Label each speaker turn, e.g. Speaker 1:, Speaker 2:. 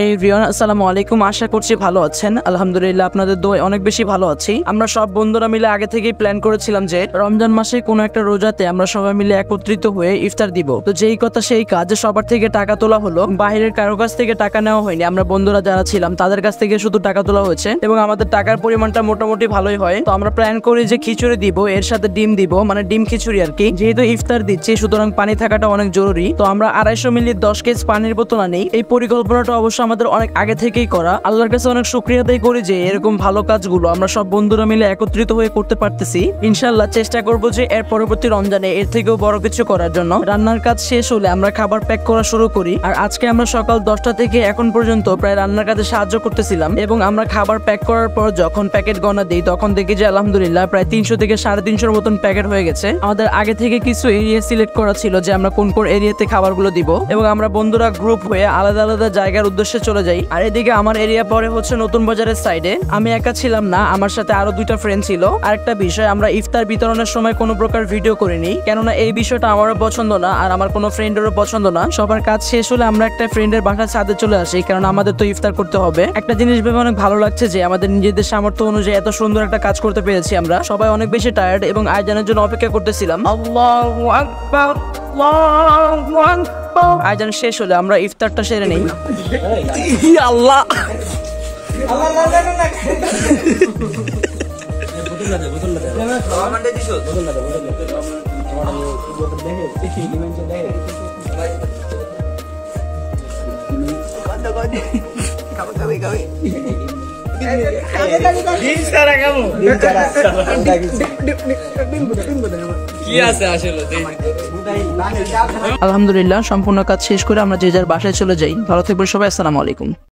Speaker 1: এই রিয়ান আসসালামু আলাইকুম, আশা করছি ভালো আছেন। আলহামদুলিল্লাহ আপনাদের দোয়ায় অনেক বেশি ভালো আছি। আমরা সব বন্ধুরা মিলে আগে থেকেই প্ল্যান করেছিলাম যে রমজান মাসে কোনো একটা রোজাতে আমরা সবাই মিলে একত্রিত হয়ে ইফতার দিব। তো যেই কথা সেই কাজ, সবার থেকে টাকা তোলা হলো, বাইরের কারো কাছ থেকে টাকা নেওয়া হয়নি। আমরা বন্ধুরা যারা ছিলাম তাদের কাছ থেকে শুধু টাকা তোলা হয়েছে এবং আমাদের টাকার পরিমাণটা মোটামুটি ভালোই হয়। তো আমরা প্ল্যান করি যে খিচুড়ি দিব, এর সাথে ডিম দিব, মানে ডিম খিচুড়ি আর কি। যেহেতু ইফতার দিচ্ছি সুতরাং পানি থাকাটা অনেক জরুরি। তো আমরা 250 মিলি 10 কেজি পানির বোতল আনি। এই পরিকল্পনাটা অবশ্য আমাদের অনেক আগে থেকেই করা। আল্লাহর কাছে অনেক শুকরিয়া আদায় করি যে এরকম ভালো কাজগুলো আমরা সব বন্ধুরা মিলে একত্রিত হয়ে করতে পারতেছি। ইনশাআল্লাহ চেষ্টা করব যে এর পরবর্তী রমজানে এর থেকেও বড় কিছু করার জন্য। রান্নার কাজ শেষ হলে আমরা খাবার প্যাক করা শুরু করি। আর আজকে আমরা সকাল 10টা থেকে এখন পর্যন্ত প্রায় রান্নার কাজে সাহায্য করতেছিলাম এবং আমরা খাবার প্যাক করার পর যখন প্যাকেট গণনা দিই তখন দেখি যে আলহামদুলিল্লাহ প্রায় 300 থেকে 350 মতন প্যাকেট হয়ে গেছে। আমাদের আগে থেকে কিছু এরিয়া সিলেক্ট করা ছিল যে আমরা কোন কোন এরিয়াতে খাবারগুলো দিব এবং আমরা বন্ধুরা গ্রুপ হয়ে আলাদা আলাদা জায়গার উদ্দেশ্যে চলে যাই। আর এদিকে আমার এরিয়া পরে হচ্ছে নতুন বাজারের সাইডে। আমি একা ছিলাম না, আমার সাথে আরো 2টা ফ্রেন্ড ছিল। আরেকটা বিষয়, আমরা ইফতার বিতরণের সময় কোনো প্রকার ভিডিও করিনি, কেননা এই বিষয়টা আমারও পছন্দ না আর আমার কোনো ফ্রেন্ডেরও পছন্দ না। সবার কাজ শেষ হলে আমরা একটা ফ্রেন্ডের বাসার ছাদে চলে আসি, কারণ আমাদের তো ইফতার করতে হবে। একটা জিনিস ভেবে অনেক ভালো লাগছে যে আমাদের নিজেদের সামর্থ্য অনুযায়ী এত সুন্দর একটা কাজ করতে পেরেছি। আমরা সবাই অনেক বেশি টায়ার্ড এবং আয়োজনের জন্য অপেক্ষা করতেছিলাম। আল্লাহু আকবার, আল্লাহু আকবার। আয়োজন শেষ হলে আমরা ইফতারটা সেরে নেই। আল্লাহ আলহামদুলিল্লাহ সম্পূর্ণ কাজ শেষ করে আমরা যে যার বাসায় চলে যাই। ভালো থাকবেন সবাই, আসসালামু আলাইকুম।